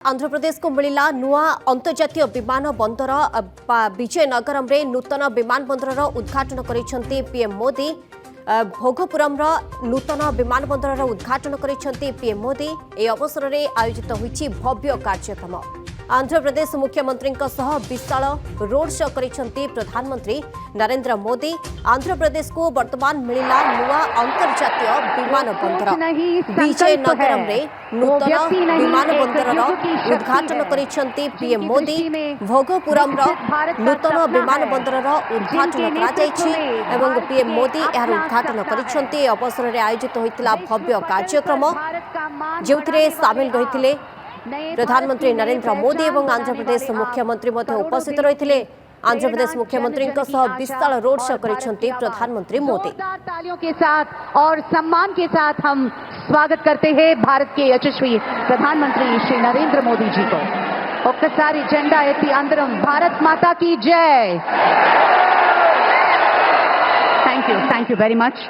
आंध्र प्रदेश को मिला नुआ अंतर्जातीय विमान बंदर विजयनगरम रे नूतन विमान बंदर उद्घाटन करिसेंती पीएम मोदी। भोगपुरम नूतन विमान बंदर उद्घाटन करिसेंती पीएम मोदी। ए अवसर में आयोजित होईछि भव्य कार्यक्रम। आंध्र प्रदेश मुख्यमंत्री विशाल रोड शो करिसेंती प्रधानमंत्री नरेंद्र मोदी। आंध्र प्रदेश को वर्तमान मिला नुआ अंतर्जातीय विमान बंदर विजयनगरम रे नूतन विमान बंदर उद्घाटन करिसेंती पीएम मोदी। भोगपुरम नूतन विमान बंदर उद्घाटन कराଯାଇଛି एवं पीएम मोदी यार उद्घाटन करिसेंती। अवसर में आयोजित होइतिला भव्य कार्यक्रम जेउथिरे शामिल रहिथिले प्रधानमंत्री नरेंद्र मोदी एवं आंध्र प्रदेश मुख्यमंत्री उपस्थित रही। आंध्र प्रदेश मुख्यमंत्री विशाल रोड शो करिसेंती प्रधानमंत्री मोदी। तालियों के साथ और सम्मान के साथ हम स्वागत करते हैं भारत के यशस्वी प्रधानमंत्री श्री नरेंद्र मोदी जी को। ఒక్కసారి జెండా ఎత్తి అందరం भारत माता की जय। Thank you very much.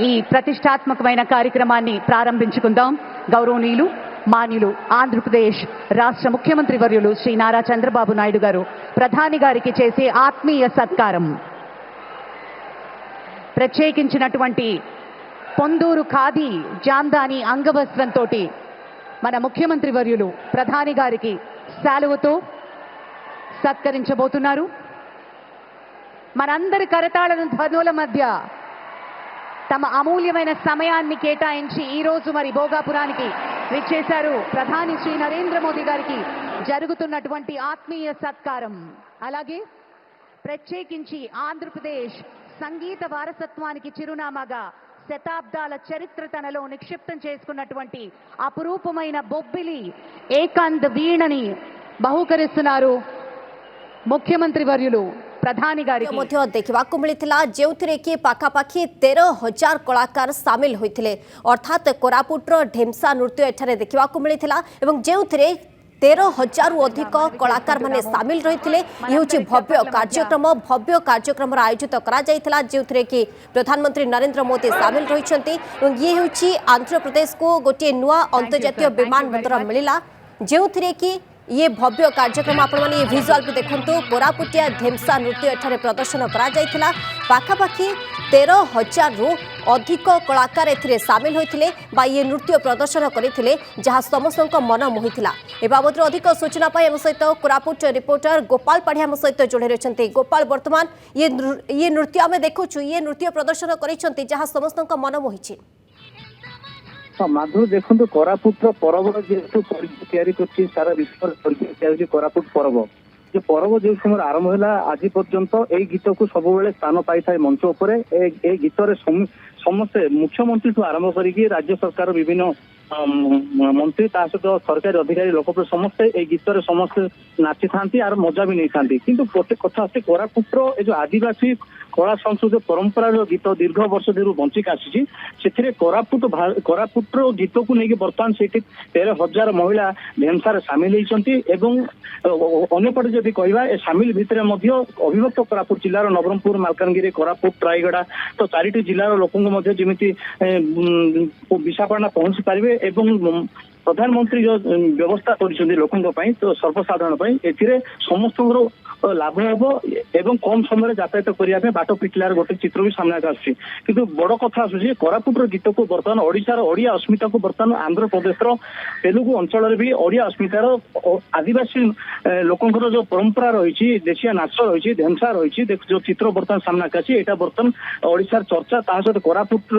ఈ ప్రతిష్టాత్మకమైన కార్యక్రమాన్ని ప్రారంభించుకుందాం। గౌరవనీయులు మాన్యులు ఆంధ్రప్రదేశ్ రాష్ట్ర ముఖ్యమంత్రి వర్యులు శ్రీ నారా చంద్రబాబు నాయుడు గారు ప్రధాని గారికి చేసే ఆత్మీయ సత్కారం ప్రత్యేకించినటువంటి పొందూరు ఖాదీ జాందాని అంగవస్త్రంతో మన ముఖ్యమంత్రి వర్యులు ప్రధాని గారికి శాలువతో సత్కరించబోతున్నారు। మనందరి కరతాళ ధ్వనుల మధ్య తమ అమూల్యమైన సమయాన్ని కేటాయించి ఈ రోజు మరి భోగాపురానికి విచ్చేశారు ప్రధాని శ్రీ నరేంద్ర మోదీ గారికి జరుగుతున్నటువంటి ఆత్మీయ సత్కారం। అలాగే ప్రత్యేకించి ఆంధ్రప్రదేశ్ సంగీత వారసత్వానికి చిరునామాగా శతాబ్దాల చరిత్ర తనలో నిక్షిప్తం చేసుకున్నటువంటి అపురూపమైన బొబ్బిలి ఏకాంత వీణని బహుకరిస్తున్నారు ముఖ్యమంత్రి వర్యులు प्रधानी गारी देखा मिलता जो कि पाखापाखि 13,000 कलाकार सामिल होते अर्थात कोरापुटर ढेमसा नृत्य एठारे देखा मिलता जो 13,000 रु अधिक कलाकार माने सामिल रही। ये भव्य कार्यक्रम आयोजित करा जो कि प्रधानमंत्री नरेंद्र मोदी सामिल रही। ये हूँ आंध्र प्रदेश को गोटे नुआ अंतर्जातीय विमान बंदर मिला जो कि ये भव्य कार्यक्रम आपण माने विजुअल भी देखंतु। कोरापुटिया ढेमसा नृत्य एठारे प्रदर्शन करा जायथिला। पाखापाखि 13,000 रु अधिक कलाकार एथिरे सामिल होइथिले बा ये नृत्य प्रदर्शन करिथिले जहाँ समस्त मन मोहिथिला। ए बाबद अधिक सूचना पाई हम सहित कोरापुट रिपोर्टर गोपाल पाढ़ी हम सहित जोड़े रहिसंती। गोपाल, वर्तमान ये नृत्य आमे देखुछु, ये नृत्य प्रदर्शन करिसंती जहाँ समस्त मन मोहिछि। माधुर देखो कोरापुट पर्व जेहेतु तैयारी सारा विश्व कोरापुट पर्व जो पर्व जो समय आरंभ है आज पर्यंत ए गीत को सब स्थान पाई था मंच उपर। गीत समस्ते मुख्यमंत्री ठू आरंभ करके राज्य सरकार विभिन्न मंत्री सहित सरकारी अधिकारी लोक समस्ते ए गीत समस्ते नाची था और मजा भी नहीं था। किंतु गोटे कथा आसे कोरापुट जो आदिवासी कला संस्कृति परंपरा गीत दीर्घ वर्ष धीरे बंचिक आसी कोरापुट गीत को लेकिन बर्तमान से 13,000 महिला ढेमसार सामिल होती। अंपटे जदि कह सामिल भितर अविभक्त कोरापुट जिलार नवरंगपुर मालकानगिरी कोरापुट रायगड़ा तो 4टी जिलार लोक जमी विशाखापाटना पहुंची पारे एवं प्रधानमंत्री जो व्यवस्था कर तो सर्वसाधारण ए समस्त लाभ हम एवं कम समय यातायात करने बाट पिटिलार गोटे चित्र भी सामने आसुच्छी। किंतु बड़ कथा आसूँ कोरापुट गीत को बर्तमान ओडिशार ओडिया अस्मिता को बर्तमान आंध्र प्रदेश तेलुगु अंचल भी ओडिया अस्मितार आदिवासी लोकंर जो परंपरा रही देशिया नाच रही ढेमसा रही जो चित्र बर्तमान सामने आसी यहाँ बर्तमान ओडिशार चर्चा सहित कोरापुट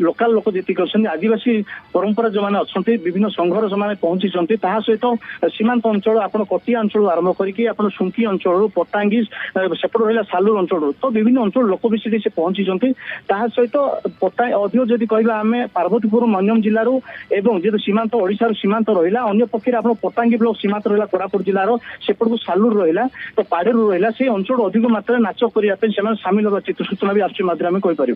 लोकाल लोक जी आदिवासी परंपरा जो मैंने अच्छा विभिन्न संघर जो मैंने पहुंची सहित सीमांत अंचल आप कटिया अंचल आरंभ करके सुंकी अंचल पट्टांगी सेपट रहा सालुर अंचल तो विभिन्न अंचल लोक भी से पहुंची सहित अधिक जदि कह आम पार्वतीपुर मन्यम जिलूर एवं जेहतु सीमांत ओडिशार सीमांत रहा अंय पक्षे आप पट्टांगी ब्लॉक सीमांत रहा कोरापुट जिलार सेपट को सालुर रहा तो पाड़ेरू रहा से अंचल अधिक मात्रा नाच करने सामिल होगा चित्र सूचना भी आसमाध्यम कहीपर।